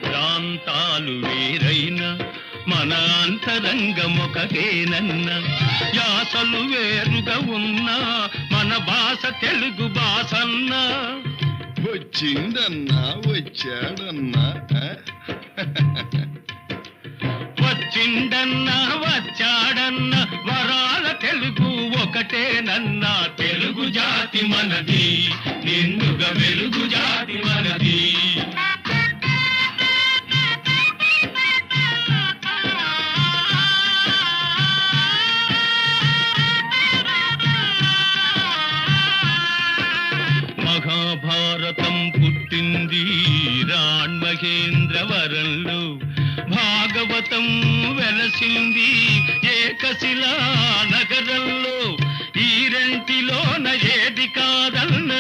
ప్రాంతాలు వేరైన మన అంతరంగమొకటేనన్న యాసలు వేరుగా ఉన్నా మన భాష తెలుగు భాషన్నా వచ్చిందన్నా వచ్చాడన్నా వచ్చిండన్నా వచ్చాడన్నా వరాల తెలుగు ఒకటేనన్నా తెలుగు జాతి మనది నిండుగా వెలుగు జాతి మనది మహాభారతం పుట్టింది రాణ్మహేంద్రవరంలో భాగవతం వెలసింది ఏకశిలా నగరంలో ఈ రెంటిలోన ఏది కాదన్న